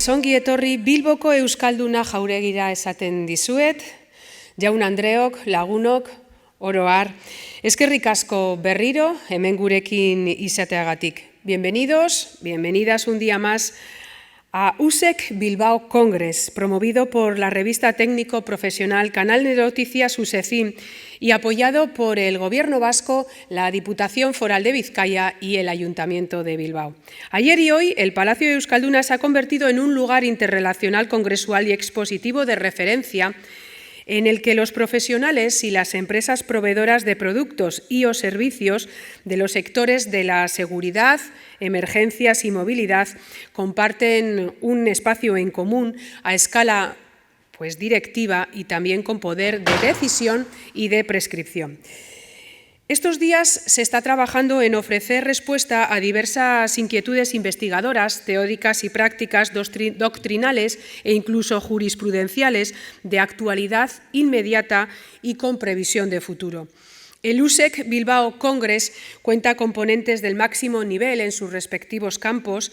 ongi etorri Bilboko Euskalduna jauregira esaten dizuet, jaun Andreok, lagunok, oro har. Eskerrik asko berriro, hemen gurekin izateagatik. Bienvenidos, bienvenidas un día más a USEC Bilbao Congress, promovido por la revista técnico profesional Canal de Noticias USECIM y apoyado por el Gobierno vasco, la Diputación Foral de Vizcaya y el Ayuntamiento de Bilbao. Ayer y hoy, el Palacio de Euskalduna se ha convertido en un lugar interrelacional, congresual y expositivo de referencia en el que los profesionales y las empresas proveedoras de productos y o servicios de los sectores de la seguridad, emergencias y movilidad comparten un espacio en común a escala directiva y también con poder de decisión y de prescripción. Estos días se está trabajando en ofrecer respuesta a diversas inquietudes investigadoras, teóricas y prácticas doctrinales e incluso jurisprudenciales de actualidad inmediata y con previsión de futuro. El USEC Bilbao Congress cuenta con ponentes del máximo nivel en sus respectivos campos,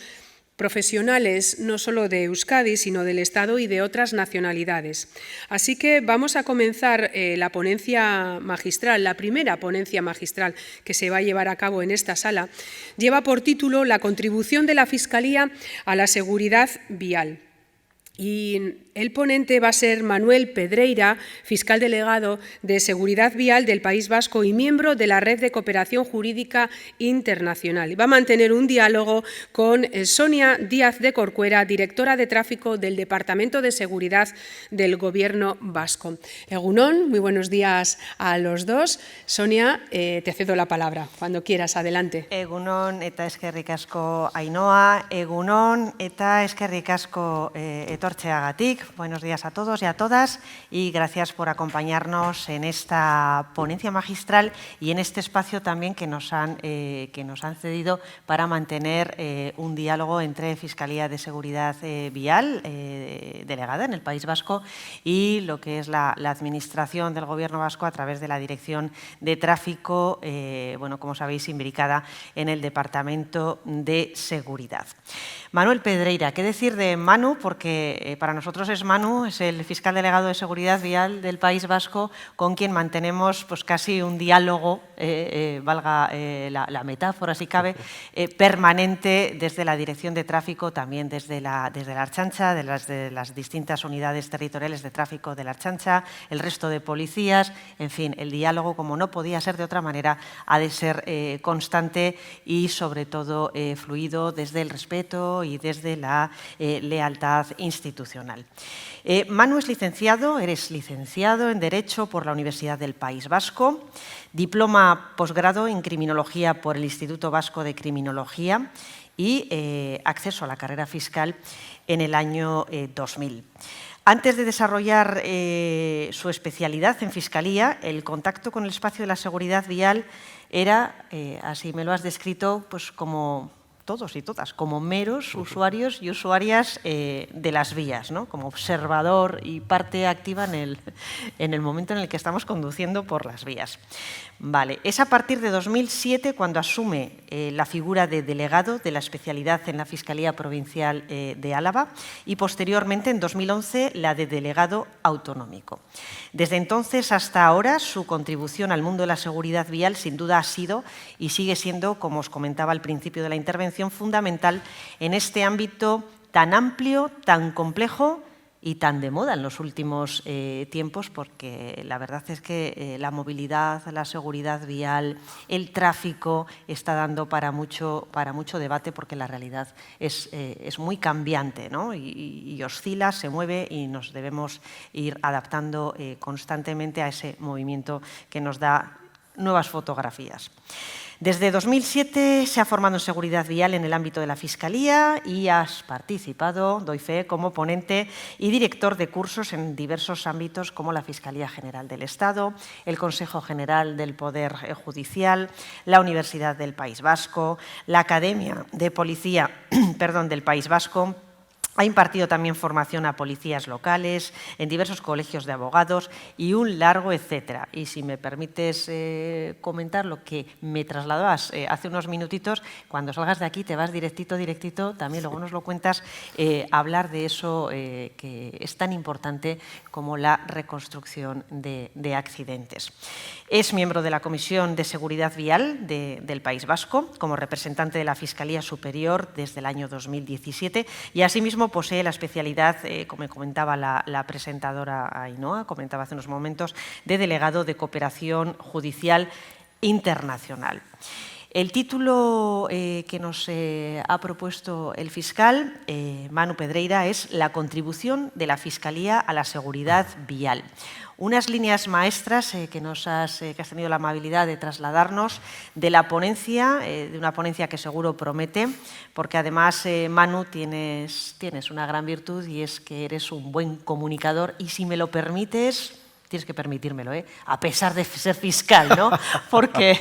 profesionales no solo de Euskadi, sino del Estado y de otras nacionalidades. Así que vamos a comenzar la ponencia magistral, la primera ponencia magistral que se va a llevar a cabo en esta sala. Lleva por título La contribución de la Fiscalía a la seguridad vial. Y el ponente va a ser Manuel Pedreira, fiscal delegado de Seguridad Vial del País Vasco y miembro de la Red de Cooperación Jurídica Internacional. Y va a mantener un diálogo con Sonia Díaz de Corcuera, directora de Tráfico del Departamento de Seguridad del Gobierno vasco. Egunon, muy buenos días a los dos. Sonia, te cedo la palabra. Cuando quieras, adelante. Egunon eta eskerrik asko Ainhoa, egunon eta eskerrik asko etortzeagatik. Buenos días a todos y a todas y gracias por acompañarnos en esta ponencia magistral y en este espacio también que nos han cedido para mantener un diálogo entre Fiscalía de Seguridad Vial, delegada en el País Vasco, y lo que es la Administración del Gobierno vasco a través de la Dirección de Tráfico, como sabéis, imbricada en el Departamento de Seguridad. Manuel Pedreira, ¿qué decir de Manu? Porque para nosotros Manu, es el fiscal delegado de Seguridad Vial del País Vasco, con quien mantenemos casi un diálogo, valga la metáfora si cabe, permanente desde la Dirección de Tráfico, también desde la Ertzaintza, de las distintas unidades territoriales de tráfico de la Ertzaintza, el resto de policías, en fin, el diálogo, como no podía ser de otra manera, ha de ser constante y sobre todo fluido desde el respeto y desde la lealtad institucional. Manu eres licenciado en Derecho por la Universidad del País Vasco, diploma posgrado en Criminología por el Instituto Vasco de Criminología y acceso a la carrera fiscal en el año 2000. Antes de desarrollar su especialidad en Fiscalía, el contacto con el espacio de la seguridad vial era, así me lo has descrito, como todos y todas, como meros usuarios y usuarias de las vías, ¿no? Como observador y parte activa en el momento en el que estamos conduciendo por las vías. Vale, es a partir de 2007 cuando asume la figura de delegado de la especialidad en la Fiscalía Provincial de Álava y posteriormente en 2011 la de delegado autonómico. Desde entonces hasta ahora su contribución al mundo de la seguridad vial sin duda ha sido y sigue siendo, como os comentaba al principio de la intervención, fundamental en este ámbito tan amplio, tan complejo y tan de moda en los últimos tiempos, porque la verdad es que la movilidad, la seguridad vial, el tráfico está dando para mucho debate, porque la realidad es muy cambiante, ¿no? y oscila, se mueve y nos debemos ir adaptando constantemente a ese movimiento que nos da nuevas fotografías. Desde 2007 se ha formado en seguridad vial en el ámbito de la Fiscalía y has participado, doy fe, como ponente y director de cursos en diversos ámbitos como la Fiscalía General del Estado, el Consejo General del Poder Judicial, la Universidad del País Vasco, la Academia de Policía del País Vasco, Ha impartido también formación a policías locales, en diversos colegios de abogados y un largo etcétera. Y si me permites comentar lo que me trasladabas hace unos minutitos, cuando salgas de aquí te vas directito, también luego nos lo cuentas, a hablar de eso que es tan importante como la reconstrucción de accidentes. Es miembro de la Comisión de Seguridad Vial del País Vasco, como representante de la Fiscalía Superior desde el año 2017 y asimismo posee la especialidad, como comentaba la presentadora Ainhoa, comentaba hace unos momentos, de delegado de cooperación judicial internacional. El título que nos ha propuesto el fiscal, Manu Pedreira, es La contribución de la Fiscalía a la seguridad vial. Unas líneas maestras que has tenido la amabilidad de trasladarnos de la ponencia, de una ponencia que seguro promete, porque además, Manu, tienes una gran virtud y es que eres un buen comunicador y, si me lo permites, tienes que permitírmelo, a pesar de ser fiscal, ¿no? Porque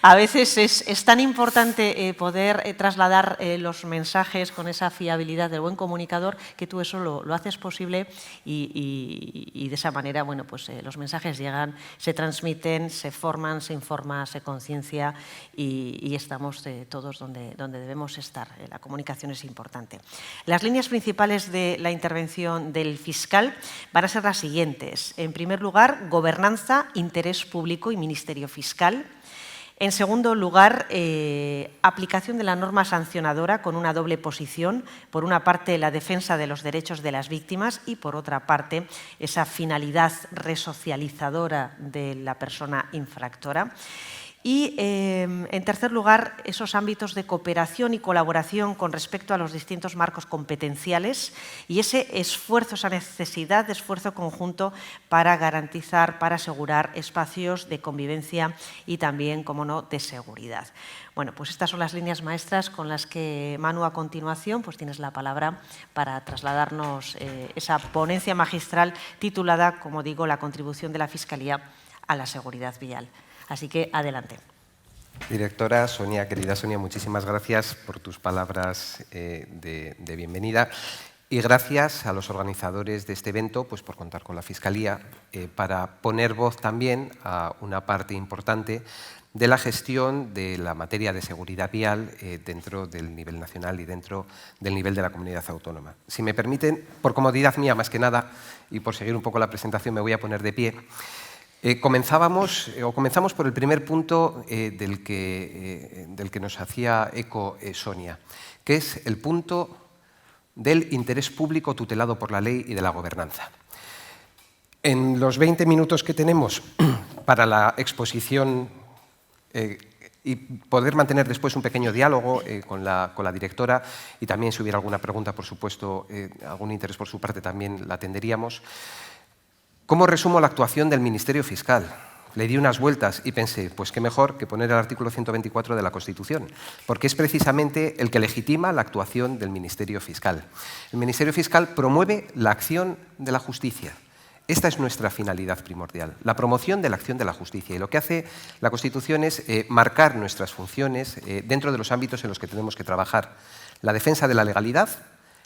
a veces es tan importante poder trasladar los mensajes con esa fiabilidad del buen comunicador que tú eso lo haces posible y de esa manera, bueno, pues los mensajes llegan, se transmiten, se forman, se informa, se conciencia y estamos todos donde debemos estar. La comunicación es importante. Las líneas principales de la intervención del fiscal van a ser las siguientes. En primer lugar, gobernanza, interés público y ministerio fiscal. En segundo lugar, aplicación de la norma sancionadora con una doble posición. Por una parte, la defensa de los derechos de las víctimas y, por otra parte, esa finalidad resocializadora de la persona infractora. Y, en tercer lugar, esos ámbitos de cooperación y colaboración con respecto a los distintos marcos competenciales y ese esfuerzo, esa necesidad de esfuerzo conjunto para garantizar, para asegurar espacios de convivencia y también, como no, de seguridad. Bueno, pues estas son las líneas maestras con las que, Manu, a continuación, pues tienes la palabra para trasladarnos esa ponencia magistral titulada, como digo, La contribución de la Fiscalía a la seguridad vial. Así que, adelante. Directora Sonia, querida Sonia, muchísimas gracias por tus palabras de bienvenida y gracias a los organizadores de este evento pues, por contar con la Fiscalía para poner voz también a una parte importante de la gestión de la materia de seguridad vial dentro del nivel nacional y dentro del nivel de la comunidad autónoma. Si me permiten, por comodidad mía más que nada y por seguir un poco la presentación, me voy a poner de pie. Comenzamos por el primer punto del que nos hacía eco Sonia, que es el punto del interés público tutelado por la ley y de la gobernanza. En los 20 minutos que tenemos para la exposición y poder mantener después un pequeño diálogo con la directora y también si hubiera alguna pregunta, por supuesto, algún interés por su parte también la atenderíamos. ¿Cómo resumo la actuación del Ministerio Fiscal? Le di unas vueltas y pensé, pues qué mejor que poner el artículo 124 de la Constitución, porque es precisamente el que legitima la actuación del Ministerio Fiscal. El Ministerio Fiscal promueve la acción de la justicia. Esta es nuestra finalidad primordial, la promoción de la acción de la justicia. Y lo que hace la Constitución es marcar nuestras funciones dentro de los ámbitos en los que tenemos que trabajar. La defensa de la legalidad,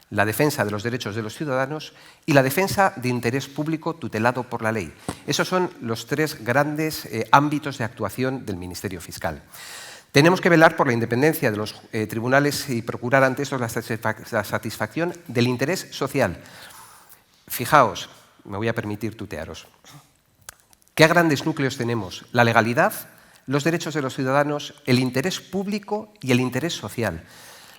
la defensa de los derechos de los ciudadanos y la defensa de interés público tutelado por la ley. Esos son los tres grandes ámbitos de actuación del Ministerio Fiscal. Tenemos que velar por la independencia de los tribunales y procurar ante estos la satisfacción del interés social. Fijaos, me voy a permitir tutearos. ¿Qué grandes núcleos tenemos? La legalidad, los derechos de los ciudadanos, el interés público y el interés social.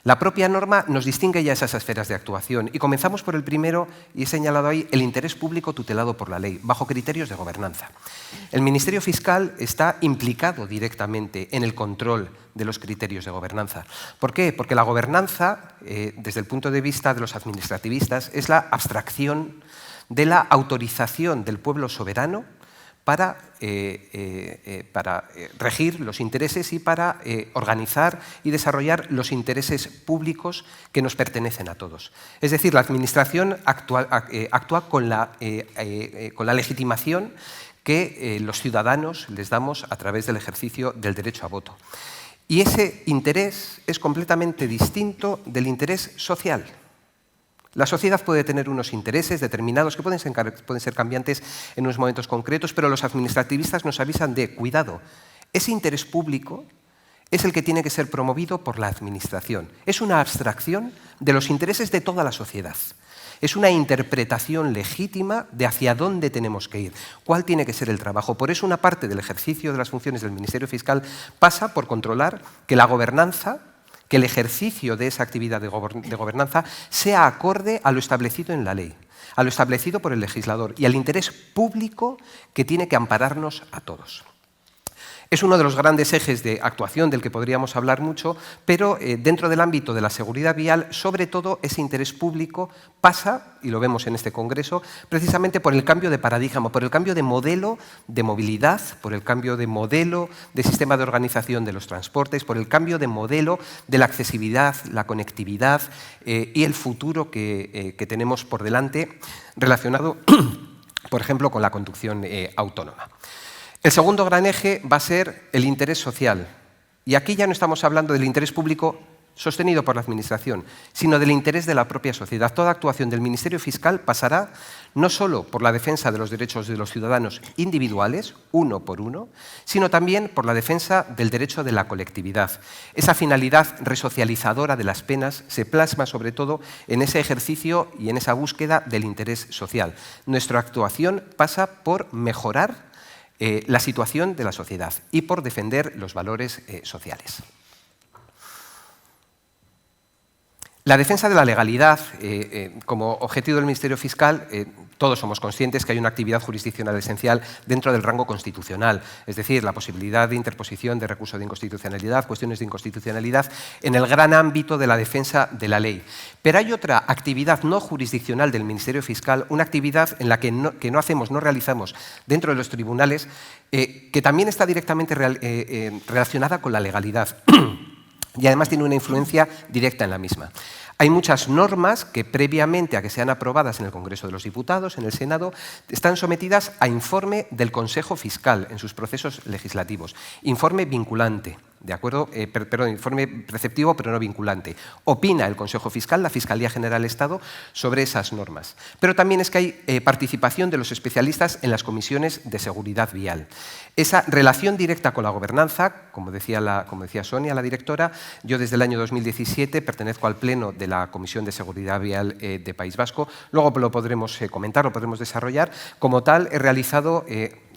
La propia norma nos distingue ya esas esferas de actuación y comenzamos por el primero y he señalado ahí el interés público tutelado por la ley, bajo criterios de gobernanza. El Ministerio Fiscal está implicado directamente en el control de los criterios de gobernanza. ¿Por qué? Porque la gobernanza, desde el punto de vista de los administrativistas, es la abstracción de la autorización del pueblo soberano para regir los intereses y para organizar y desarrollar los intereses públicos que nos pertenecen a todos. Es decir, la Administración actúa con la legitimación que los ciudadanos les damos a través del ejercicio del derecho a voto. Y ese interés es completamente distinto del interés social. La sociedad puede tener unos intereses determinados que pueden ser cambiantes en unos momentos concretos, pero los administrativistas nos avisan de, cuidado, ese interés público es el que tiene que ser promovido por la administración. Es una abstracción de los intereses de toda la sociedad. Es una interpretación legítima de hacia dónde tenemos que ir, cuál tiene que ser el trabajo. Por eso una parte del ejercicio de las funciones del Ministerio Fiscal pasa por controlar que la gobernanza, que el ejercicio de esa actividad de gobernanza sea acorde a lo establecido en la ley, a lo establecido por el legislador y al interés público que tiene que ampararnos a todos. Es uno de los grandes ejes de actuación del que podríamos hablar mucho, pero dentro del ámbito de la seguridad vial, sobre todo ese interés público pasa, y lo vemos en este congreso, precisamente por el cambio de paradigma, por el cambio de modelo de movilidad, por el cambio de modelo de sistema de organización de los transportes, por el cambio de modelo de la accesibilidad, la conectividad y el futuro que tenemos por delante relacionado, por ejemplo, con la conducción autónoma. El segundo gran eje va a ser el interés social. Y aquí ya no estamos hablando del interés público sostenido por la Administración, sino del interés de la propia sociedad. Toda actuación del Ministerio Fiscal pasará no solo por la defensa de los derechos de los ciudadanos individuales, uno por uno, sino también por la defensa del derecho de la colectividad. Esa finalidad resocializadora de las penas se plasma sobre todo en ese ejercicio y en esa búsqueda del interés social. Nuestra actuación pasa por mejorar la situación de la sociedad y por defender los valores sociales. La defensa de la legalidad, como objetivo del Ministerio Fiscal, todos somos conscientes que hay una actividad jurisdiccional esencial dentro del rango constitucional, es decir, la posibilidad de interposición de recurso de inconstitucionalidad, cuestiones de inconstitucionalidad, en el gran ámbito de la defensa de la ley. Pero hay otra actividad no jurisdiccional del Ministerio Fiscal, una actividad en la que no realizamos dentro de los tribunales, que también está directamente relacionada con la legalidad. Y además tiene una influencia directa en la misma. Hay muchas normas que previamente a que sean aprobadas en el Congreso de los Diputados, en el Senado, están sometidas a informe del Consejo Fiscal en sus procesos legislativos. Informe vinculante, ¿de acuerdo? Informe preceptivo pero no vinculante. Opina el Consejo Fiscal, la Fiscalía General del Estado, sobre esas normas. Pero también es que hay participación de los especialistas en las comisiones de seguridad vial. Esa relación directa con la gobernanza, como decía Sonia, la directora, yo desde el año 2017 pertenezco al Pleno de la Comisión de Seguridad Vial de País Vasco. Luego lo podremos comentar, lo podremos desarrollar. Como tal, he realizado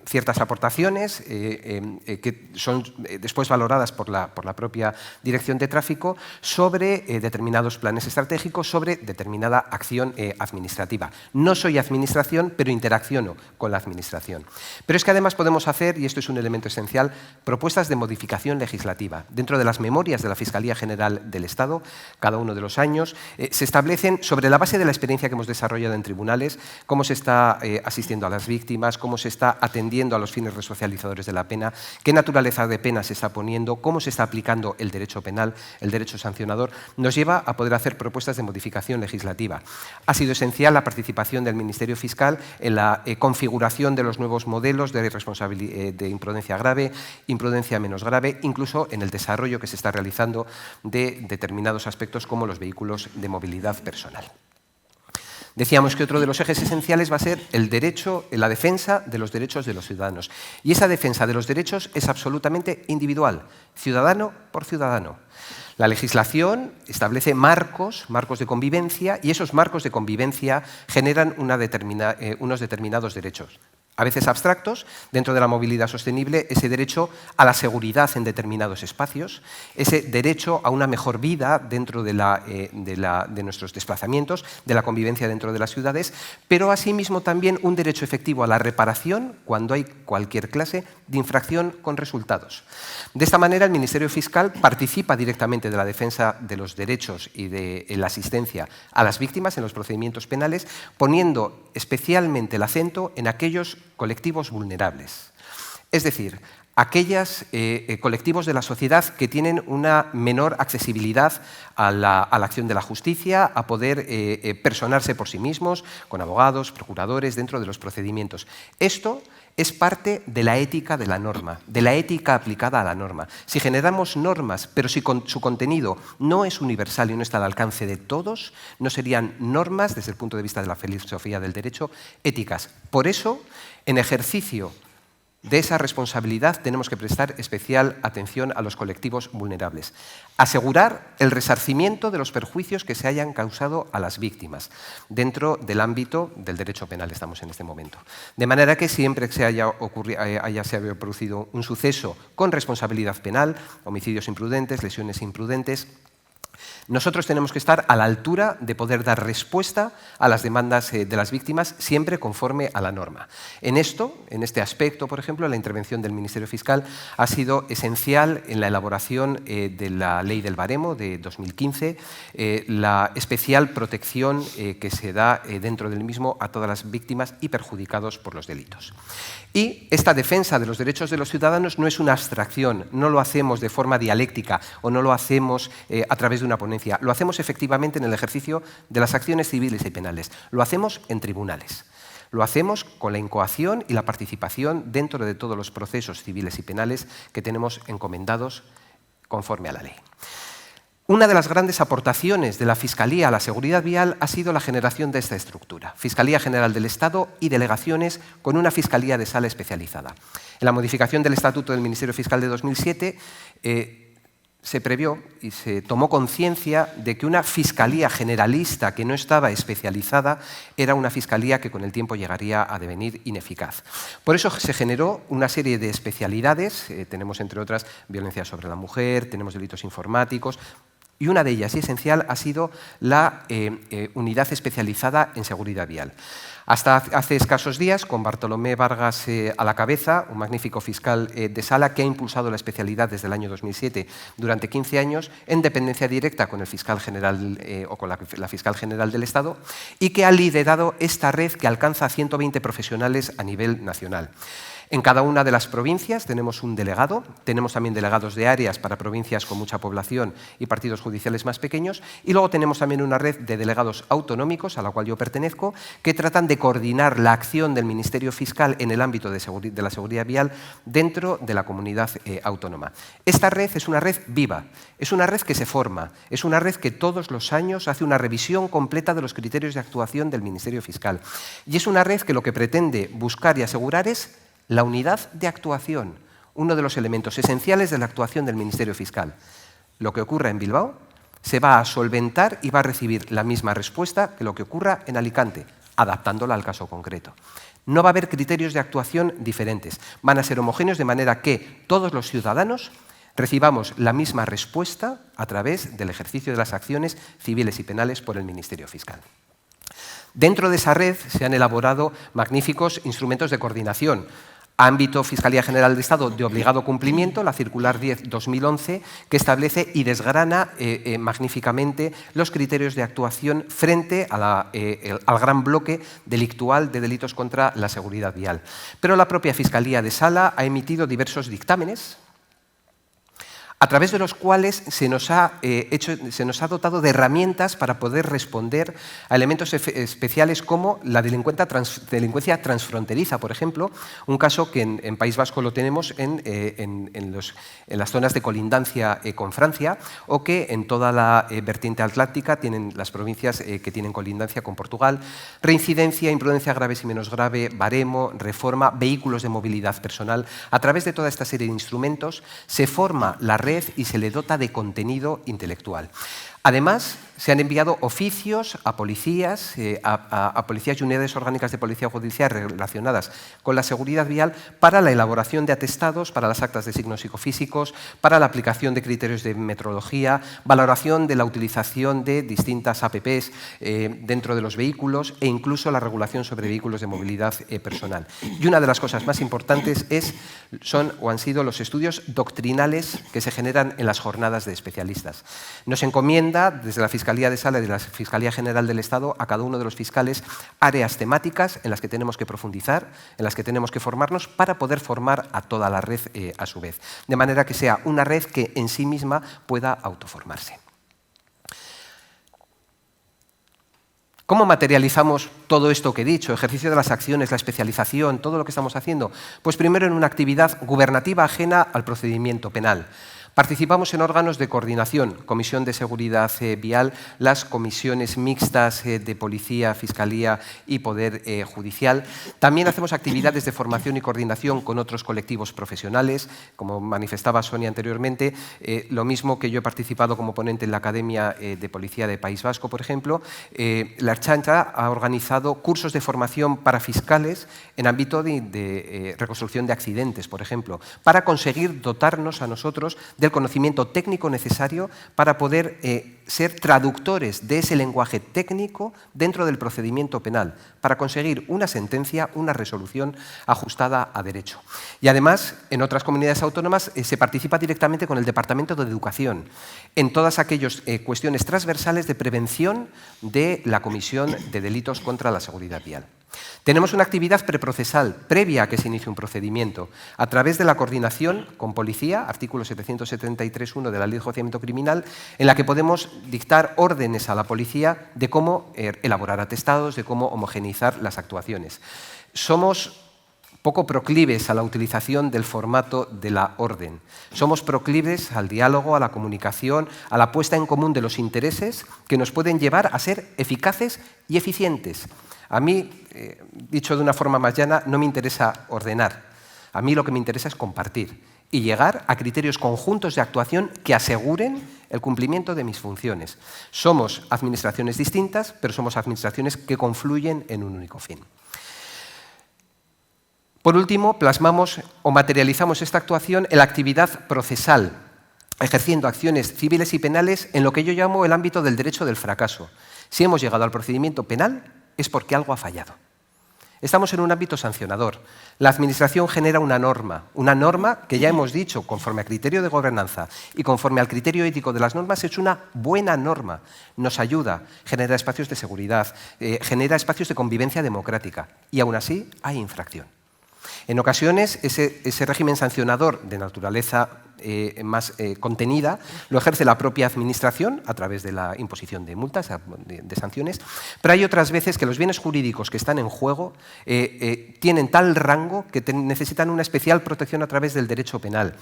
ciertas aportaciones que son después valoradas por la propia Dirección de Tráfico sobre determinados planes estratégicos, sobre determinada acción administrativa. No soy administración, pero interacciono con la administración. Pero es que además podemos hacer, y esto es un elemento esencial, propuestas de modificación legislativa. Dentro de las memorias de la Fiscalía General del Estado, cada uno de los años, se establecen, sobre la base de la experiencia que hemos desarrollado en tribunales, cómo se está asistiendo a las víctimas, cómo se está atendiendo a los fines resocializadores de la pena, qué naturaleza de pena se está poniendo, cómo se está aplicando el derecho penal, el derecho sancionador, nos lleva a poder hacer propuestas de modificación legislativa. Ha sido esencial la participación del Ministerio Fiscal en la configuración de los nuevos modelos de imprudencia grave, imprudencia menos grave, incluso en el desarrollo que se está realizando de determinados aspectos como los vehículos de movilidad personal. Decíamos que otro de los ejes esenciales va a ser el derecho, la defensa de los derechos de los ciudadanos. Y esa defensa de los derechos es absolutamente individual, ciudadano por ciudadano. La legislación establece marcos de convivencia y esos marcos de convivencia generan unos determinados derechos. A veces abstractos, dentro de la movilidad sostenible, ese derecho a la seguridad en determinados espacios, ese derecho a una mejor vida dentro de nuestros desplazamientos, de la convivencia dentro de las ciudades, pero asimismo también un derecho efectivo a la reparación cuando hay cualquier clase de infracción con resultados. De esta manera, el Ministerio Fiscal participa directamente de la defensa de los derechos y de la asistencia a las víctimas en los procedimientos penales, poniendo especialmente el acento en aquellos colectivos vulnerables. Es decir, aquellos colectivos de la sociedad que tienen una menor accesibilidad a la acción de la justicia, a poder personarse por sí mismos, con abogados, procuradores, dentro de los procedimientos. Esto es parte de la ética de la norma, de la ética aplicada a la norma. Si generamos normas, pero si su contenido no es universal y no está al alcance de todos, no serían normas, desde el punto de vista de la filosofía del derecho, éticas. Por eso, en ejercicio de esa responsabilidad tenemos que prestar especial atención a los colectivos vulnerables. Asegurar el resarcimiento de los perjuicios que se hayan causado a las víctimas. Dentro del ámbito del derecho penal estamos en este momento. De manera que siempre que se haya producido un suceso con responsabilidad penal, homicidios imprudentes, lesiones imprudentes, nosotros tenemos que estar a la altura de poder dar respuesta a las demandas de las víctimas, siempre conforme a la norma. En este aspecto, por ejemplo, la intervención del Ministerio Fiscal ha sido esencial en la elaboración de la Ley del Baremo de 2015, la especial protección que se da dentro del mismo a todas las víctimas y perjudicados por los delitos. Y esta defensa de los derechos de los ciudadanos no es una abstracción, no lo hacemos de forma dialéctica o no lo hacemos a través de una ponencia, lo hacemos efectivamente en el ejercicio de las acciones civiles y penales, lo hacemos en tribunales. Lo hacemos con la incoación y la participación dentro de todos los procesos civiles y penales que tenemos encomendados conforme a la ley. Una de las grandes aportaciones de la Fiscalía a la seguridad vial ha sido la generación de esta estructura, Fiscalía General del Estado y delegaciones con una Fiscalía de Sala especializada. En la modificación del Estatuto del Ministerio Fiscal de 2007 se previó y se tomó conciencia de que una fiscalía generalista que no estaba especializada era una fiscalía que con el tiempo llegaría a devenir ineficaz. Por eso se generó una serie de especialidades, tenemos entre otras violencia sobre la mujer, tenemos delitos informáticos, y una de ellas, y esencial, ha sido la unidad especializada en seguridad vial. Hasta hace escasos días, con Bartolomé Vargas a la cabeza, un magnífico fiscal de sala que ha impulsado la especialidad desde el año 2007 durante 15 años en dependencia directa con el fiscal general o con la fiscal general del Estado y que ha liderado esta red que alcanza a 120 profesionales a nivel nacional. En cada una de las provincias tenemos un delegado, tenemos también delegados de áreas para provincias con mucha población y partidos judiciales más pequeños, y luego tenemos también una red de delegados autonómicos, a la cual yo pertenezco, que tratan de coordinar la acción del Ministerio Fiscal en el ámbito de la seguridad vial dentro de la comunidad autónoma. Esta red es una red viva, es una red que se forma, es una red que todos los años hace una revisión completa de los criterios de actuación del Ministerio Fiscal. Y es una red que lo que pretende buscar y asegurar es la unidad de actuación, uno de los elementos esenciales de la actuación del Ministerio Fiscal. Lo que ocurra en Bilbao se va a solventar y va a recibir la misma respuesta que lo que ocurra en Alicante, adaptándola al caso concreto. No va a haber criterios de actuación diferentes, van a ser homogéneos de manera que todos los ciudadanos recibamos la misma respuesta a través del ejercicio de las acciones civiles y penales por el Ministerio Fiscal. Dentro de esa red se han elaborado magníficos instrumentos de coordinación. Ámbito Fiscalía General del Estado de obligado cumplimiento, la Circular 10/2011, que establece y desgrana magníficamente los criterios de actuación frente a al gran bloque delictual de delitos contra la seguridad vial. Pero la propia Fiscalía de Sala ha emitido diversos dictámenes a través de los cuales se nos ha dotado de herramientas para poder responder a elementos especiales como la delincuencia transfronteriza, por ejemplo, un caso que en País Vasco lo tenemos en las zonas de colindancia con Francia, o que en toda la vertiente atlántica tienen las provincias que tienen colindancia con Portugal. Reincidencia, imprudencia graves y menos grave, baremo, reforma, vehículos de movilidad personal. A través de toda esta serie de instrumentos se forma la red y se le dota de contenido intelectual. Además, se han enviado oficios a policías, policías y unidades orgánicas de policía judicial relacionadas con la seguridad vial para la elaboración de atestados, para las actas de signos psicofísicos, para la aplicación de criterios de metrología, valoración de la utilización de distintas APPs dentro de los vehículos e incluso la regulación sobre vehículos de movilidad personal. Y una de las cosas más importantes han sido los estudios doctrinales que se generan en las jornadas de especialistas. Nos encomienda desde la Fiscalía de Sala y de la Fiscalía General del Estado a cada uno de los fiscales áreas temáticas en las que tenemos que profundizar, en las que tenemos que formarnos para poder formar a toda la red a su vez, de manera que sea una red que en sí misma pueda autoformarse. ¿Cómo materializamos todo esto que he dicho? Ejercicio de las acciones, la especialización, todo lo que estamos haciendo. Pues primero en una actividad gubernativa ajena al procedimiento penal. Participamos en órganos de coordinación, Comisión de Seguridad Vial, las comisiones mixtas de Policía, Fiscalía y Poder Judicial. También hacemos actividades de formación y coordinación con otros colectivos profesionales, como manifestaba Sonia anteriormente, lo mismo que yo he participado como ponente en la Academia de Policía de País Vasco, por ejemplo. La Ertzaintza ha organizado cursos de formación para fiscales en ámbito de reconstrucción de accidentes, por ejemplo, para conseguir dotarnos a nosotros del conocimiento técnico necesario para poder ser traductores de ese lenguaje técnico dentro del procedimiento penal, para conseguir una sentencia, una resolución ajustada a derecho. Y además, en otras comunidades autónomas se participa directamente con el Departamento de Educación en todas aquellas cuestiones transversales de prevención de la comisión de delitos contra la seguridad vial. Tenemos una actividad preprocesal, previa a que se inicie un procedimiento, a través de la coordinación con policía, artículo 773.1 de la Ley de Enjuiciamiento Criminal, en la que podemos dictar órdenes a la policía de cómo elaborar atestados, de cómo homogeneizar las actuaciones. Somos poco proclives a la utilización del formato de la orden. Somos proclives al diálogo, a la comunicación, a la puesta en común de los intereses que nos pueden llevar a ser eficaces y eficientes. A mí, dicho de una forma más llana, no me interesa ordenar. A mí lo que me interesa es compartir y llegar a criterios conjuntos de actuación que aseguren el cumplimiento de mis funciones. Somos administraciones distintas, pero somos administraciones que confluyen en un único fin. Por último, plasmamos o materializamos esta actuación en la actividad procesal, ejerciendo acciones civiles y penales en lo que yo llamo el ámbito del derecho del fracaso. Si hemos llegado al procedimiento penal, es porque algo ha fallado. Estamos en un ámbito sancionador. La Administración genera una norma que ya hemos dicho, conforme al criterio de gobernanza y conforme al criterio ético de las normas, es una buena norma. Nos ayuda, genera espacios de seguridad, genera espacios de convivencia democrática y aún así hay infracción. En ocasiones, ese régimen sancionador de naturaleza más contenida lo ejerce la propia Administración a través de la imposición de multas, de sanciones, pero hay otras veces que los bienes jurídicos que están en juego tienen tal rango que necesitan una especial protección a través del derecho penal.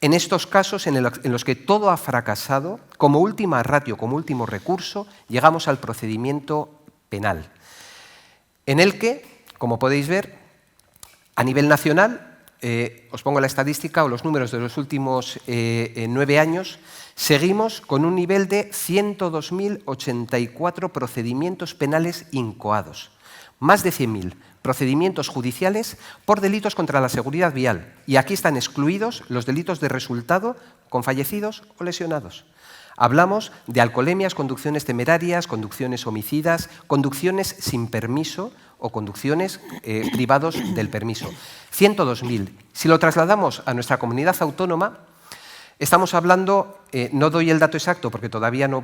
En estos casos en los que todo ha fracasado, como última ratio, como último recurso, llegamos al procedimiento penal, en el que, como podéis ver, a nivel nacional, os pongo la estadística o los números de los últimos 9 años, seguimos con un nivel de 102.084 procedimientos penales incoados, más de 100.000 procedimientos judiciales por delitos contra la seguridad vial. Y aquí están excluidos los delitos de resultado con fallecidos o lesionados. Hablamos de alcoholemias, conducciones temerarias, conducciones homicidas, conducciones sin permiso o conducciones privados del permiso. 102.000. Si lo trasladamos a nuestra comunidad autónoma, estamos hablando, no doy el dato exacto porque todavía no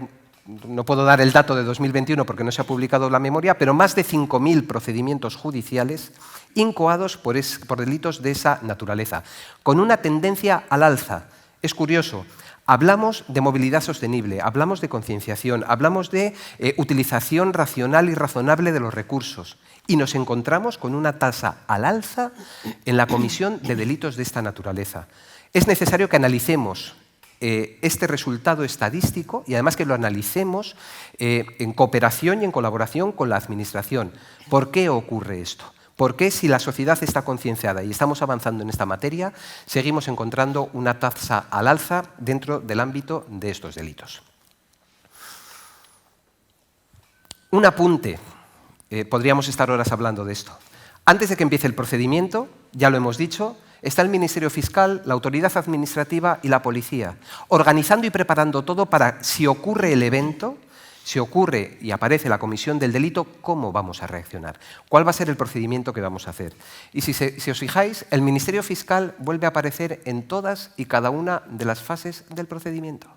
puedo dar el dato de 2021 porque no se ha publicado la memoria, pero más de 5.000 procedimientos judiciales incoados por delitos de esa naturaleza, con una tendencia al alza. Es curioso. Hablamos de movilidad sostenible, hablamos de concienciación, hablamos de utilización racional y razonable de los recursos y nos encontramos con una tasa al alza en la comisión de delitos de esta naturaleza. Es necesario que analicemos este resultado estadístico y además que lo analicemos en cooperación y en colaboración con la Administración. ¿Por qué ocurre esto? ¿Por qué, si la sociedad está concienciada y estamos avanzando en esta materia, seguimos encontrando una tasa al alza dentro del ámbito de estos delitos? Un apunte, podríamos estar horas hablando de esto. Antes de que empiece el procedimiento, ya lo hemos dicho, está el Ministerio Fiscal, la Autoridad Administrativa y la Policía, organizando y preparando todo para, si ocurre el evento, si ocurre y aparece la comisión del delito, ¿cómo vamos a reaccionar? ¿Cuál va a ser el procedimiento que vamos a hacer? Y si os fijáis, el Ministerio Fiscal vuelve a aparecer en todas y cada una de las fases del procedimiento.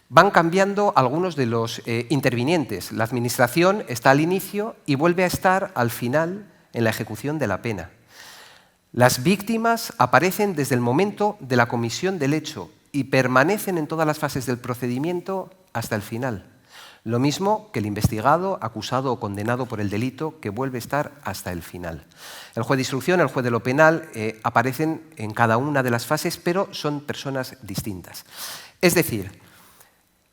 Van cambiando algunos de los intervinientes. La Administración está al inicio y vuelve a estar al final en la ejecución de la pena. Las víctimas aparecen desde el momento de la comisión del hecho y permanecen en todas las fases del procedimiento hasta el final. Lo mismo que el investigado, acusado o condenado por el delito que vuelve a estar hasta el final. El juez de instrucción, el juez de lo penal aparecen en cada una de las fases, pero son personas distintas. Es decir,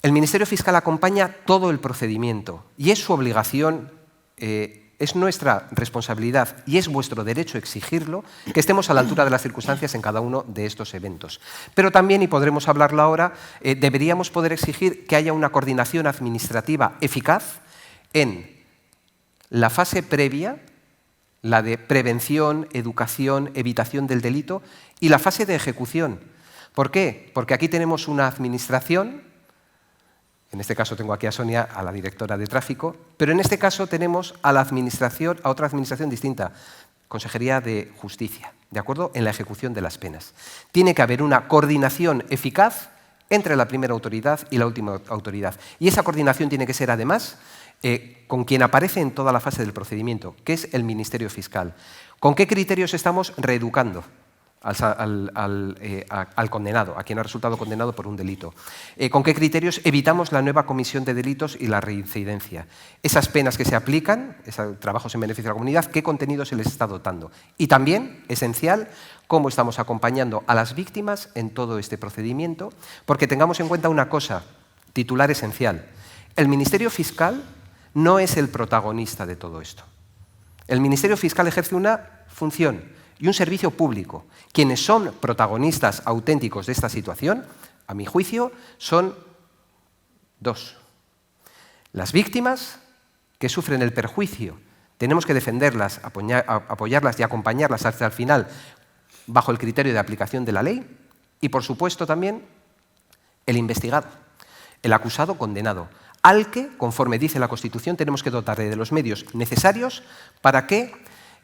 el Ministerio Fiscal acompaña todo el procedimiento y es su obligación, es nuestra responsabilidad y es vuestro derecho exigirlo, que estemos a la altura de las circunstancias en cada uno de estos eventos. Pero también, y podremos hablarlo ahora, deberíamos poder exigir que haya una coordinación administrativa eficaz en la fase previa, la de prevención, educación, evitación del delito, y la fase de ejecución. ¿Por qué? Porque aquí tenemos una administración. En este caso tengo aquí a Sonia, a la directora de tráfico, pero en este caso tenemos a la administración, a otra administración distinta, Consejería de Justicia, ¿de acuerdo? En la ejecución de las penas. Tiene que haber una coordinación eficaz entre la primera autoridad y la última autoridad. Y esa coordinación tiene que ser, además, con quien aparece en toda la fase del procedimiento, que es el Ministerio Fiscal. ¿Con qué criterios estamos reeducando al condenado, a quien ha resultado condenado por un delito? ¿Con qué criterios evitamos la nueva comisión de delitos y la reincidencia? Esas penas que se aplican, esos trabajos en beneficio de la comunidad, ¿qué contenido se les está dotando? Y también, esencial, cómo estamos acompañando a las víctimas en todo este procedimiento, porque tengamos en cuenta una cosa, titular esencial. El Ministerio Fiscal no es el protagonista de todo esto. El Ministerio Fiscal ejerce una función y un servicio público. Quienes son protagonistas auténticos de esta situación, a mi juicio, son dos. Las víctimas que sufren el perjuicio, tenemos que defenderlas, apoyarlas y acompañarlas hasta el final bajo el criterio de aplicación de la ley, y por supuesto también el investigado, el acusado condenado, al que, conforme dice la Constitución, tenemos que dotarle de los medios necesarios para que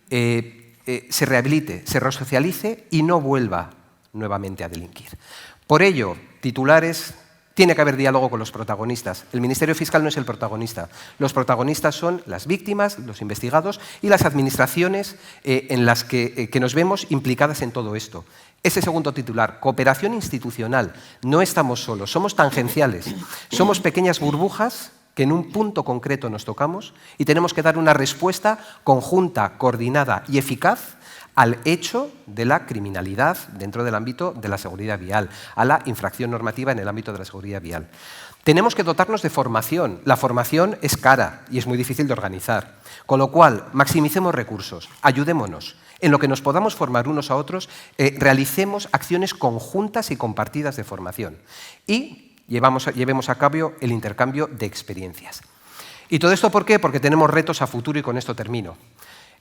se rehabilite, se resocialice y no vuelva nuevamente a delinquir. Por ello, titulares, tiene que haber diálogo con los protagonistas. El Ministerio Fiscal no es el protagonista. Los protagonistas son las víctimas, los investigados y las administraciones en las que nos vemos implicadas en todo esto. Ese segundo titular, cooperación institucional. No estamos solos, somos tangenciales. Somos pequeñas burbujas que en un punto concreto nos tocamos y tenemos que dar una respuesta conjunta, coordinada y eficaz al hecho de la criminalidad dentro del ámbito de la seguridad vial, a la infracción normativa en el ámbito de la seguridad vial. Tenemos que dotarnos de formación. La formación es cara y es muy difícil de organizar. Con lo cual, maximicemos recursos, ayudémonos. En lo que nos podamos formar unos a otros, realicemos acciones conjuntas y compartidas de formación. Y llevemos a cabo el intercambio de experiencias. ¿Y todo esto por qué? Porque tenemos retos a futuro y con esto termino.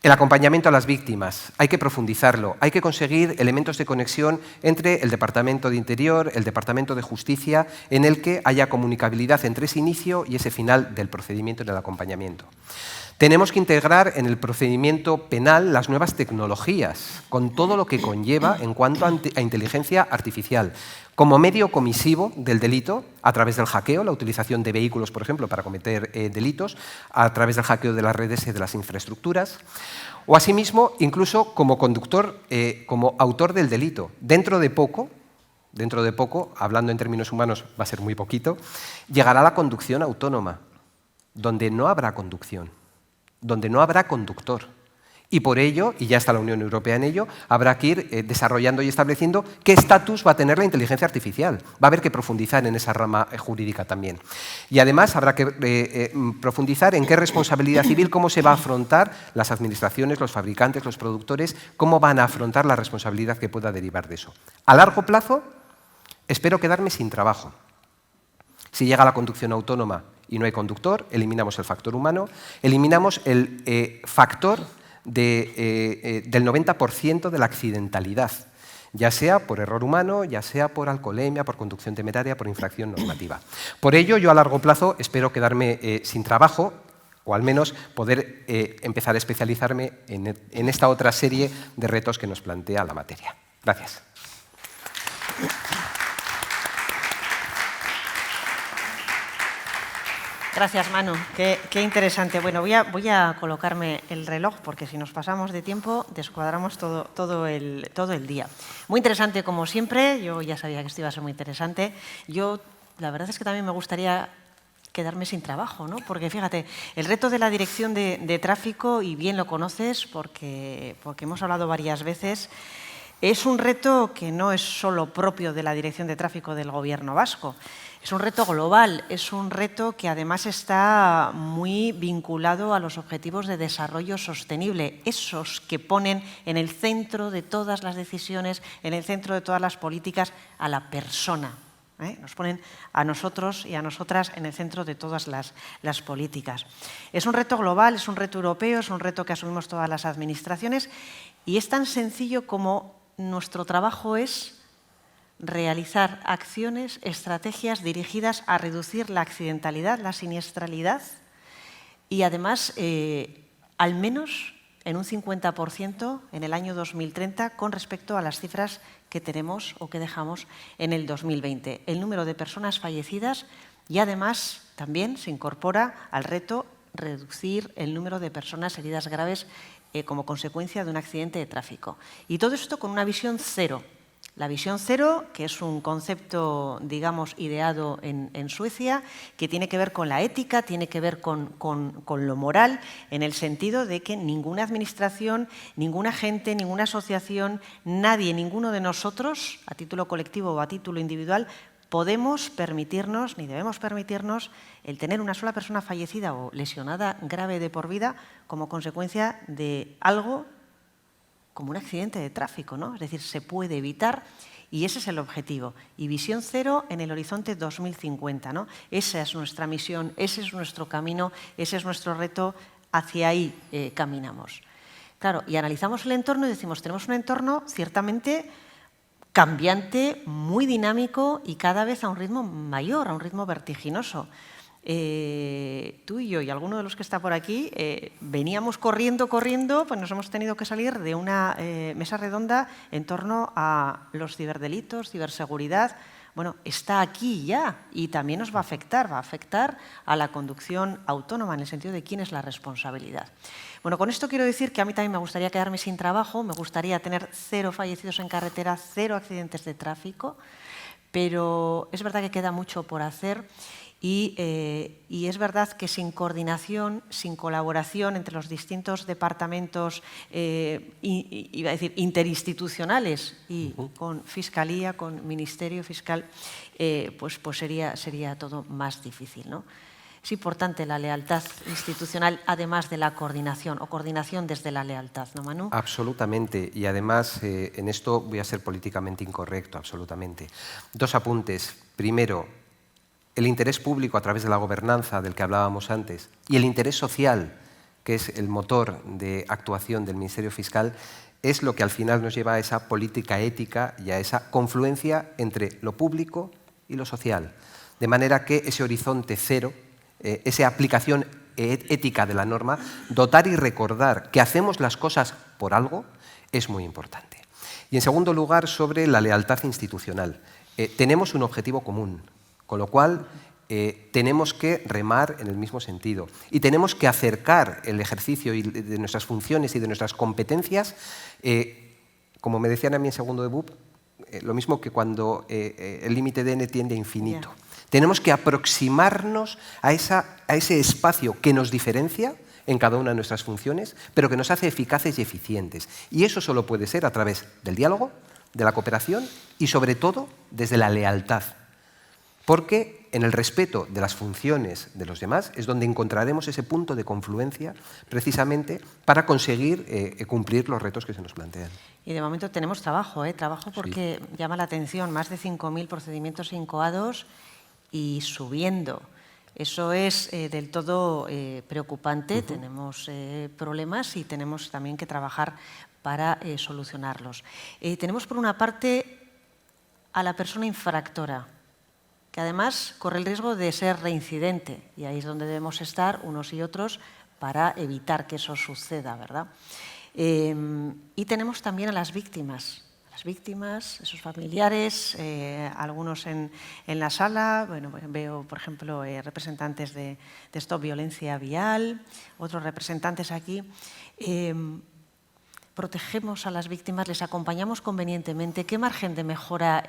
El acompañamiento a las víctimas, hay que profundizarlo, hay que conseguir elementos de conexión entre el Departamento de Interior, el Departamento de Justicia, en el que haya comunicabilidad entre ese inicio y ese final del procedimiento en el acompañamiento. Tenemos que integrar en el procedimiento penal las nuevas tecnologías, con todo lo que conlleva en cuanto a inteligencia artificial, como medio comisivo del delito, a través del hackeo, la utilización de vehículos, por ejemplo, para cometer delitos, a través del hackeo de las redes y de las infraestructuras, o asimismo, incluso como conductor, como autor del delito. Dentro de poco, hablando en términos humanos, va a ser muy poquito, llegará la conducción autónoma, donde no habrá conducción, donde no habrá conductor. Y por ello, y ya está la Unión Europea en ello, habrá que ir desarrollando y estableciendo qué estatus va a tener la inteligencia artificial. Va a haber que profundizar en esa rama jurídica también. Y además habrá que profundizar en qué responsabilidad civil, cómo se va a afrontar las administraciones, los fabricantes, los productores, cómo van a afrontar la responsabilidad que pueda derivar de eso. A largo plazo, espero quedarme sin trabajo. Si llega la conducción autónoma y no hay conductor, eliminamos el factor humano, eliminamos el factor del 90% de la accidentalidad, ya sea por error humano, ya sea por alcoholemia, por conducción temeraria, por infracción normativa. Por ello, yo a largo plazo espero quedarme sin trabajo, o al menos poder empezar a especializarme en esta otra serie de retos que nos plantea la materia. Gracias. Gracias, Manu. Qué interesante. Bueno, voy a colocarme el reloj porque si nos pasamos de tiempo descuadramos todo el día. Muy interesante como siempre. Yo ya sabía que esto iba a ser muy interesante. La verdad es que también me gustaría quedarme sin trabajo, ¿no? Porque fíjate, el reto de la dirección de tráfico, y bien lo conoces porque hemos hablado varias veces, es un reto que no es solo propio de la dirección de tráfico del Gobierno vasco. Es un reto global, es un reto que además está muy vinculado a los objetivos de desarrollo sostenible, esos que ponen en el centro de todas las decisiones, en el centro de todas las políticas, a la persona. Nos ponen a nosotros y a nosotras en el centro de todas las políticas. Es un reto global, es un reto europeo, es un reto que asumimos todas las administraciones y es tan sencillo como nuestro trabajo es realizar acciones, estrategias dirigidas a reducir la accidentalidad, la siniestralidad y además al menos en un 50% en el año 2030 con respecto a las cifras que tenemos o que dejamos en el 2020. El número de personas fallecidas y además también se incorpora al reto reducir el número de personas heridas graves como consecuencia de un accidente de tráfico. Y todo esto con una visión cero. La visión cero, que es un concepto, digamos, ideado en Suecia, que tiene que ver con la ética, tiene que ver con lo moral, en el sentido de que ninguna administración, ningún agente, ninguna asociación, nadie, ninguno de nosotros, a título colectivo o a título individual, podemos permitirnos, ni debemos permitirnos, el tener una sola persona fallecida o lesionada grave de por vida como consecuencia de algo como un accidente de tráfico, ¿no? Es decir, se puede evitar y ese es el objetivo. Y visión cero en el horizonte 2050, ¿no? Esa es nuestra misión, ese es nuestro camino, ese es nuestro reto, hacia ahí caminamos. Claro, y analizamos el entorno y decimos, tenemos un entorno ciertamente cambiante, muy dinámico y cada vez a un ritmo mayor, a un ritmo vertiginoso. Tú y yo y alguno de los que está por aquí veníamos corriendo, pues nos hemos tenido que salir de una mesa redonda en torno a los ciberdelitos, ciberseguridad. Bueno, está aquí ya y también nos va a afectar a la conducción autónoma en el sentido de quién es la responsabilidad. Bueno, con esto quiero decir que a mí también me gustaría quedarme sin trabajo, me gustaría tener 0 fallecidos en carretera, 0 accidentes de tráfico, pero es verdad que queda mucho por hacer. Y es verdad que sin coordinación, sin colaboración entre los distintos departamentos, iba a decir, interinstitucionales y con Fiscalía, con Ministerio Fiscal, pues sería todo más difícil, ¿no? Es importante la lealtad institucional, además de la coordinación, o coordinación desde la lealtad, ¿no, Manu? Absolutamente. Y además, en esto voy a ser políticamente incorrecto, absolutamente. 2 apuntes. Primero, el interés público a través de la gobernanza del que hablábamos antes y el interés social, que es el motor de actuación del Ministerio Fiscal, es lo que al final nos lleva a esa política ética y a esa confluencia entre lo público y lo social. De manera que ese horizonte cero, esa aplicación ética de la norma, dotar y recordar que hacemos las cosas por algo, es muy importante. Y en segundo lugar, sobre la lealtad institucional. Tenemos un objetivo común. Con lo cual, tenemos que remar en el mismo sentido y tenemos que acercar el ejercicio de nuestras funciones y de nuestras competencias, como me decían a mí en segundo de BUP, lo mismo que cuando el límite de n tiende a infinito. Yeah. Tenemos que aproximarnos a ese espacio que nos diferencia en cada una de nuestras funciones, pero que nos hace eficaces y eficientes. Y eso solo puede ser a través del diálogo, de la cooperación y, sobre todo, desde la lealtad. Porque en el respeto de las funciones de los demás es donde encontraremos ese punto de confluencia precisamente para conseguir cumplir los retos que se nos plantean. Y de momento tenemos trabajo, trabajo porque sí. Llama la atención, más de 5.000 procedimientos incoados y subiendo. Eso es del todo preocupante, tenemos problemas y tenemos también que trabajar para solucionarlos. Tenemos por una parte a la persona infractora, que además corre el riesgo de ser reincidente, y ahí es donde debemos estar unos y otros para evitar que eso suceda, ¿verdad? Y tenemos también a las víctimas, esos familiares, algunos en la sala, bueno, veo, por ejemplo, representantes de Stop Violencia Vial, otros representantes aquí. protegemos a las víctimas, les acompañamos convenientemente, ¿qué margen de mejora,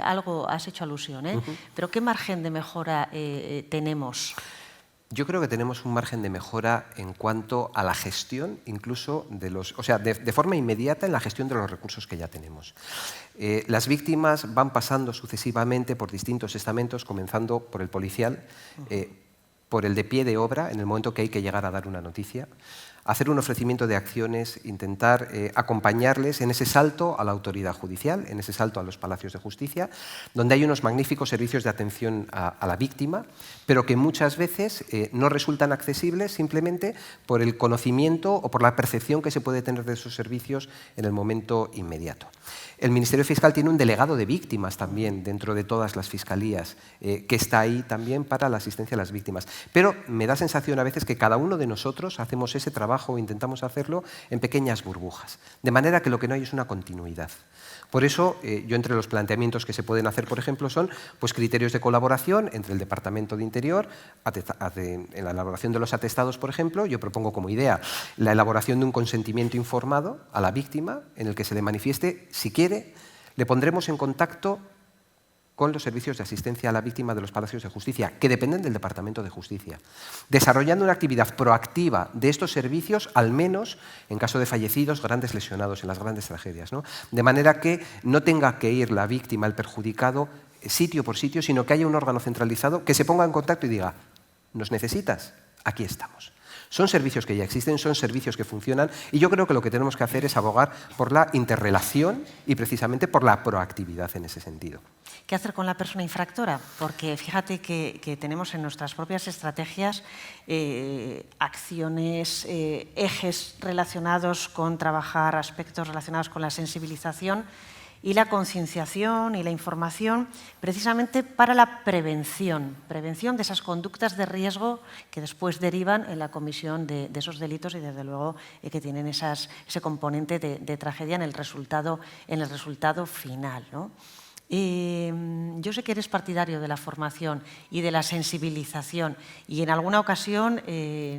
algo has hecho alusión, pero qué margen de mejora tenemos? Yo creo que tenemos un margen de mejora en cuanto a la gestión, incluso de forma inmediata en la gestión de los recursos que ya tenemos. Las víctimas van pasando sucesivamente por distintos estamentos, comenzando por el policial, por el de pie de obra, en el momento que hay que llegar a dar una noticia, hacer un ofrecimiento de acciones, intentar acompañarles en ese salto a la autoridad judicial, en ese salto a los palacios de justicia, donde hay unos magníficos servicios de atención a la víctima, pero que muchas veces no resultan accesibles simplemente por el conocimiento o por la percepción que se puede tener de esos servicios en el momento inmediato. El Ministerio Fiscal tiene un delegado de víctimas también dentro de todas las fiscalías, que está ahí también para la asistencia a las víctimas. Pero me da sensación a veces que cada uno de nosotros hacemos ese trabajo o intentamos hacerlo en pequeñas burbujas, de manera que lo que no hay es una continuidad. Por eso, yo entre los planteamientos que se pueden hacer, por ejemplo, son pues, criterios de colaboración entre el Departamento de Interior, en la elaboración de los atestados, por ejemplo, yo propongo como idea la elaboración de un consentimiento informado a la víctima en el que se le manifieste, si quiere, le pondremos en contacto con los servicios de asistencia a la víctima de los palacios de justicia, que dependen del Departamento de Justicia, desarrollando una actividad proactiva de estos servicios, al menos en caso de fallecidos, grandes lesionados en las grandes tragedias, ¿no? De manera que no tenga que ir la víctima, el perjudicado, sitio por sitio, sino que haya un órgano centralizado que se ponga en contacto y diga, ¿nos necesitas? Aquí estamos. Son servicios que ya existen, son servicios que funcionan y yo creo que lo que tenemos que hacer es abogar por la interrelación y precisamente por la proactividad en ese sentido. ¿Qué hacer con la persona infractora? Porque fíjate que tenemos en nuestras propias estrategias acciones, ejes relacionados con trabajar aspectos relacionados con la sensibilización y la concienciación y la información precisamente para la prevención de esas conductas de riesgo que después derivan en la comisión de esos delitos y desde luego que tienen ese componente de tragedia en el resultado final, ¿no? Yo sé que eres partidario de la formación y de la sensibilización y en alguna ocasión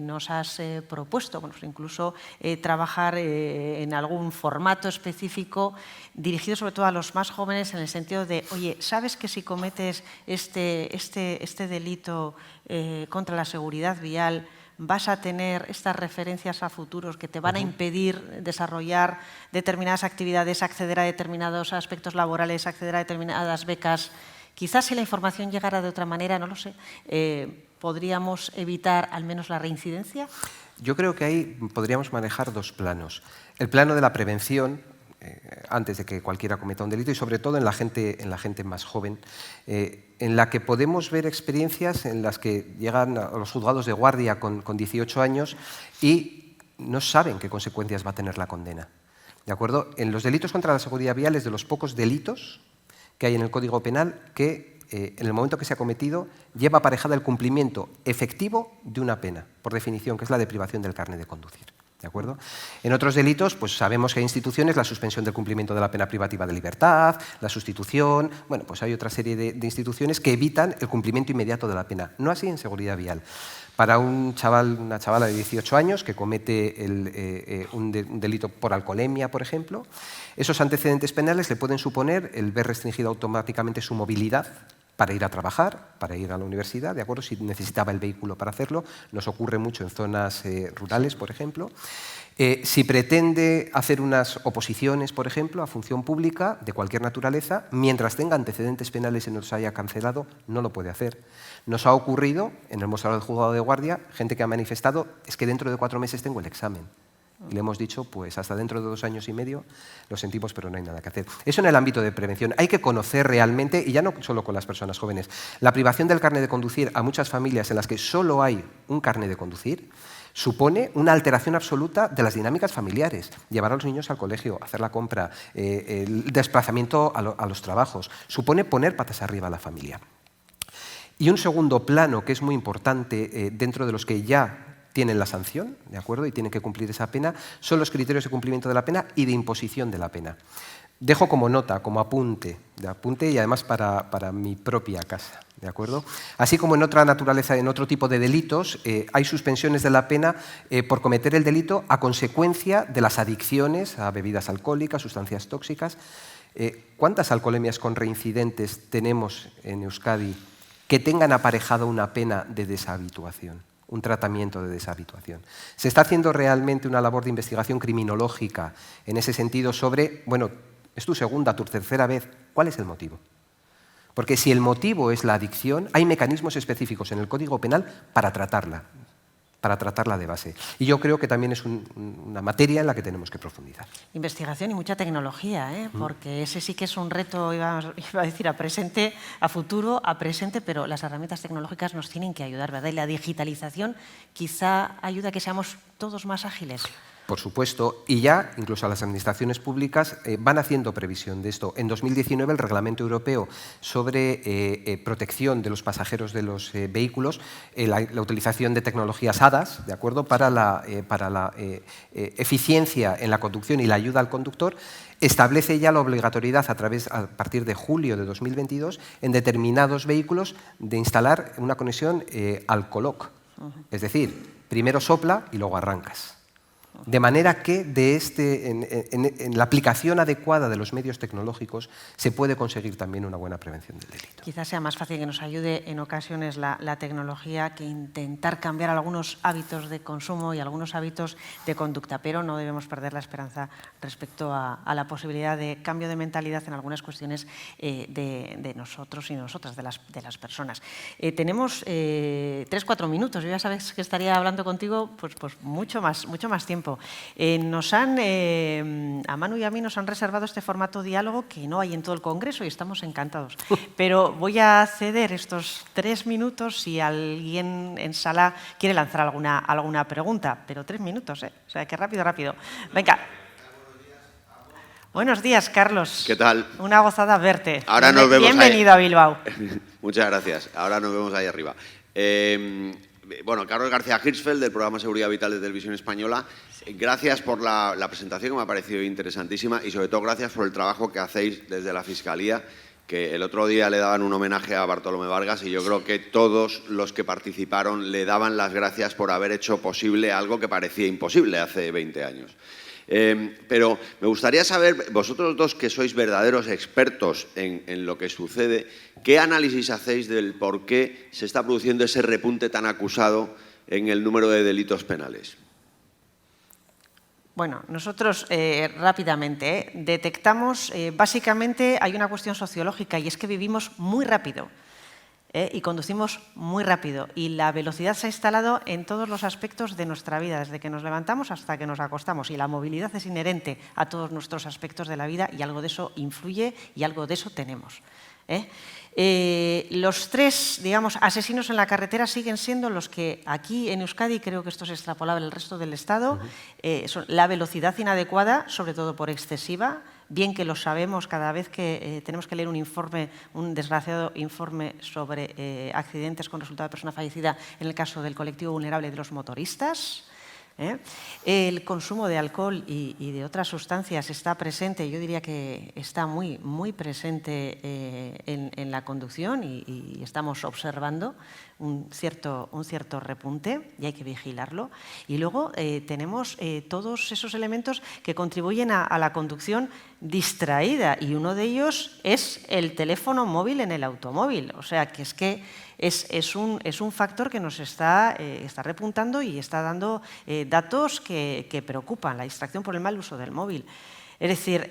nos has propuesto, bueno, incluso trabajar en algún formato específico dirigido sobre todo a los más jóvenes en el sentido de, oye, ¿sabes que si cometes este delito contra la seguridad vial vas a tener estas referencias a futuros que te van a impedir desarrollar determinadas actividades, acceder a determinados aspectos laborales, acceder a determinadas becas? Quizás si la información llegara de otra manera, no lo sé, ¿podríamos evitar al menos la reincidencia? Yo creo que ahí podríamos manejar dos planos. El plano de la prevención, antes de que cualquiera cometa un delito y sobre todo en la gente más joven, en la que podemos ver experiencias en las que llegan a los juzgados de guardia con 18 años y no saben qué consecuencias va a tener la condena. ¿De acuerdo? En los delitos contra la seguridad vial es de los pocos delitos que hay en el Código Penal que en el momento que se ha cometido lleva aparejada el cumplimiento efectivo de una pena, por definición, que es la de privación del carnet de conducir. ¿De acuerdo? En otros delitos, pues sabemos que hay instituciones, la suspensión del cumplimiento de la pena privativa de libertad, la sustitución, bueno, pues hay otra serie de instituciones que evitan el cumplimiento inmediato de la pena. No así en seguridad vial. Para un chaval, una chavala de 18 años que comete un delito por alcoholemia, por ejemplo, esos antecedentes penales le pueden suponer el ver restringida automáticamente su movilidad para ir a trabajar, para ir a la universidad, ¿de acuerdo? Si necesitaba el vehículo para hacerlo, nos ocurre mucho en zonas rurales, por ejemplo. Si pretende hacer unas oposiciones, por ejemplo, a función pública de cualquier naturaleza, mientras tenga antecedentes penales y no los haya cancelado, no lo puede hacer. Nos ha ocurrido, en el mostrador del juzgado de guardia, gente que ha manifestado, es que dentro de 4 meses tengo el examen. Y le hemos dicho, pues hasta dentro de 2 años y medio, lo sentimos, pero no hay nada que hacer. Eso en el ámbito de prevención. Hay que conocer realmente, y ya no solo con las personas jóvenes, la privación del carnet de conducir a muchas familias en las que solo hay un carnet de conducir, supone una alteración absoluta de las dinámicas familiares. Llevar a los niños al colegio, hacer la compra, el desplazamiento a los trabajos, supone poner patas arriba a la familia. Y un segundo plano que es muy importante dentro de los que ya tienen la sanción, ¿de acuerdo? Y tienen que cumplir esa pena, son los criterios de cumplimiento de la pena y de imposición de la pena. dejo como nota, como apunte y además para mi propia casa, ¿de acuerdo? Así como en otra naturaleza, en otro tipo de delitos, hay suspensiones de la pena por cometer el delito a consecuencia de las adicciones a bebidas alcohólicas, sustancias tóxicas. ¿Cuántas alcoholemias con reincidentes tenemos en Euskadi que tengan aparejado una pena de deshabituación, un tratamiento de deshabituación? Se está haciendo realmente una labor de investigación criminológica en ese sentido sobre, bueno, es tu segunda, tu tercera vez, ¿cuál es el motivo? Porque si el motivo es la adicción, hay mecanismos específicos en el Código Penal para tratarla de base. Y yo creo que también es una materia en la que tenemos que profundizar. Investigación y mucha tecnología, porque ese sí que es un reto, iba a decir, a futuro, a presente, pero las herramientas tecnológicas nos tienen que ayudar, ¿verdad? Y la digitalización quizá ayuda a que seamos todos más ágiles. Por supuesto, y ya incluso las administraciones públicas van haciendo previsión de esto. En 2019 el Reglamento Europeo sobre protección de los pasajeros de los vehículos, la utilización de tecnologías ADAS, ¿de acuerdo?, para la eficiencia en la conducción y la ayuda al conductor, establece ya la obligatoriedad a partir de julio de 2022 en determinados vehículos de instalar una conexión alcoloc. Es decir, primero sopla y luego arrancas. De manera que en la aplicación adecuada de los medios tecnológicos se puede conseguir también una buena prevención del delito. Quizás sea más fácil que nos ayude en ocasiones la tecnología que intentar cambiar algunos hábitos de consumo y algunos hábitos de conducta, pero no debemos perder la esperanza respecto a la posibilidad de cambio de mentalidad en algunas cuestiones de nosotros y nosotras, de las personas. Tenemos 3-4 minutos, yo ya sabes que estaría hablando contigo pues mucho más tiempo. A Manu y a mí nos han reservado este formato diálogo que no hay en todo el Congreso y estamos encantados. Pero voy a ceder estos 3 minutos si alguien en sala quiere lanzar alguna pregunta. Pero 3 minutos, ¿eh? O sea, que rápido. Venga. Buenos días, Carlos. ¿Qué tal? Una gozada verte. Ahora nos vemos Bienvenido a Bilbao. Muchas gracias. Ahora nos vemos ahí arriba. Bueno, Carlos García Hirschfeld, del programa Seguridad Vital de Televisión Española. Gracias por la presentación, que me ha parecido interesantísima, y sobre todo gracias por el trabajo que hacéis desde la Fiscalía, que el otro día le daban un homenaje a Bartolomé Vargas y yo creo que todos los que participaron le daban las gracias por haber hecho posible algo que parecía imposible hace 20 años. Pero me gustaría saber, vosotros dos que sois verdaderos expertos en lo que sucede, ¿qué análisis hacéis del por qué se está produciendo ese repunte tan acusado en el número de delitos penales? Bueno, nosotros rápidamente detectamos, básicamente hay una cuestión sociológica y es que vivimos muy rápido. Y conducimos muy rápido y la velocidad se ha instalado en todos los aspectos de nuestra vida, desde que nos levantamos hasta que nos acostamos, y la movilidad es inherente a todos nuestros aspectos de la vida y algo de eso influye y algo de eso tenemos. Los 3, digamos, asesinos en la carretera siguen siendo los que aquí en Euskadi, creo que esto es extrapolable al resto del Estado, son la velocidad inadecuada, sobre todo por excesiva, bien que lo sabemos cada vez que tenemos que leer un desgraciado informe sobre accidentes con resultado de persona fallecida en el caso del colectivo vulnerable de los motoristas. El consumo de alcohol y de otras sustancias está presente, yo diría que está muy presente en la conducción y estamos observando un cierto repunte y hay que vigilarlo. Y luego tenemos todos esos elementos que contribuyen a la conducción distraída y uno de ellos es el teléfono móvil en el automóvil. O sea, que es un factor que nos está repuntando y está dando datos que preocupan, la distracción por el mal uso del móvil. Es decir,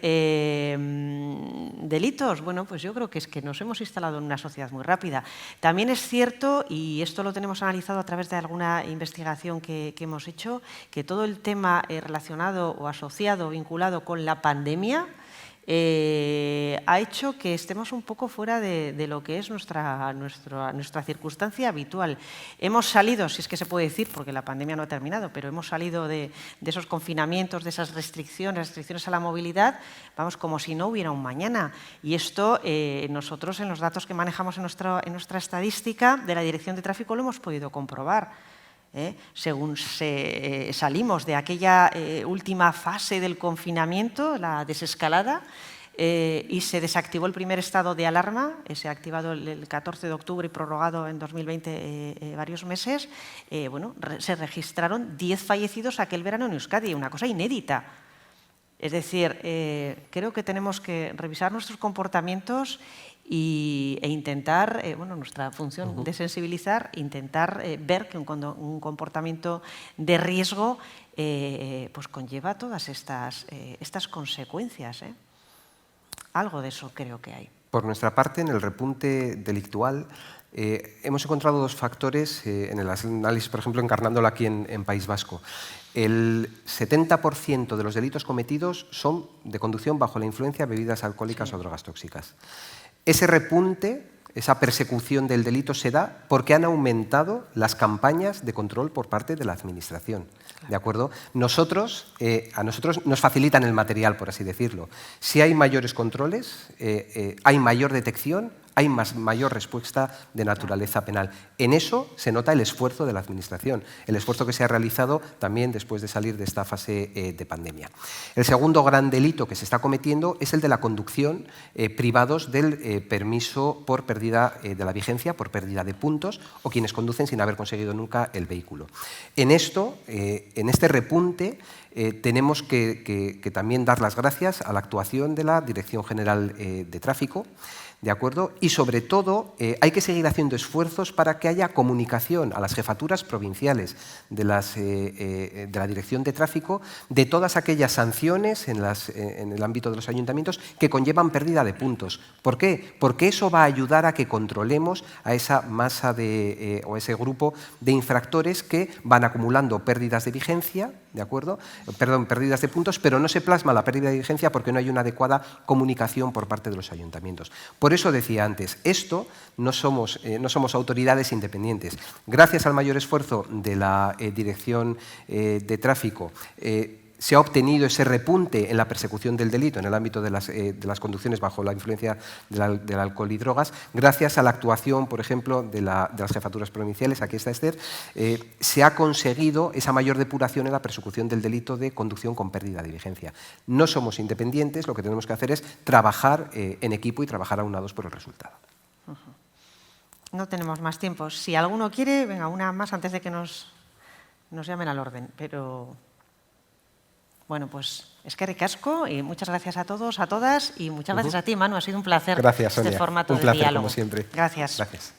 delitos, bueno, pues yo creo que es que nos hemos instalado en una sociedad muy rápida. También es cierto, y esto lo tenemos analizado a través de alguna investigación que hemos hecho, que todo el tema relacionado o asociado o vinculado con la pandemia ha hecho que estemos un poco fuera de lo que es nuestra circunstancia habitual. Hemos salido, si es que se puede decir, porque la pandemia no ha terminado, pero hemos salido de esos confinamientos, de esas restricciones a la movilidad, vamos, como si no hubiera un mañana. Y esto nosotros en los datos que manejamos en nuestra estadística de la Dirección de Tráfico lo hemos podido comprobar. Según salimos de aquella última fase del confinamiento, la desescalada, y se desactivó el primer estado de alarma, se ha activado el 14 de octubre y prorrogado en 2020 varios meses, bueno, se registraron 10 fallecidos aquel verano en Euskadi, una cosa inédita. Es decir, creo que tenemos que revisar nuestros comportamientos e intentar, bueno, nuestra función de sensibilizar, intentar ver que un comportamiento de riesgo pues conlleva todas estas consecuencias. Algo de eso creo que hay. Por nuestra parte, en el repunte delictual, hemos encontrado dos factores en el análisis, por ejemplo, encarnándolo aquí en País Vasco. El 70% de los delitos cometidos son de conducción bajo la influencia de bebidas alcohólicas o drogas tóxicas. Ese repunte, esa persecución del delito se da porque han aumentado las campañas de control por parte de la Administración. ¿De acuerdo? A nosotros nos facilitan el material, por así decirlo. Si hay mayores controles, hay mayor detección, hay mayor respuesta de naturaleza penal. En eso se nota el esfuerzo de la Administración, el esfuerzo que se ha realizado también después de salir de esta fase de pandemia. El segundo gran delito que se está cometiendo es el de la conducción privados del permiso por pérdida de la vigencia, por pérdida de puntos, o quienes conducen sin haber conseguido nunca el vehículo. En esto, en este repunte, tenemos que también dar las gracias a la actuación de la Dirección General de Tráfico, ¿de acuerdo? Y sobre todo hay que seguir haciendo esfuerzos para que haya comunicación a las jefaturas provinciales de la Dirección de Tráfico de todas aquellas sanciones en el ámbito de los ayuntamientos que conllevan pérdida de puntos. ¿Por qué? Porque eso va a ayudar a que controlemos a esa masa o ese grupo de infractores que van acumulando pérdidas de vigencia, ¿de acuerdo? Perdón, pérdidas de puntos, pero no se plasma la pérdida de vigencia porque no hay una adecuada comunicación por parte de los ayuntamientos. Por eso decía antes, esto no somos autoridades independientes. Gracias al mayor esfuerzo de la Dirección de Tráfico, se ha obtenido ese repunte en la persecución del delito en el ámbito de las conducciones bajo la influencia del alcohol y drogas. Gracias a la actuación, por ejemplo, de las jefaturas provinciales, aquí está Esther, se ha conseguido esa mayor depuración en la persecución del delito de conducción con pérdida de vigencia. No somos independientes, lo que tenemos que hacer es trabajar en equipo y trabajar aunados por el resultado. No tenemos más tiempo. Si alguno quiere, venga, una más antes de que nos llamen al orden, pero... Bueno, pues eskerrik asko y muchas gracias a todos, a todas y muchas gracias a ti, Manu. Ha sido un placer Gracias, Sonia. este formato un placer, de diálogo. como siempre. Gracias. Gracias.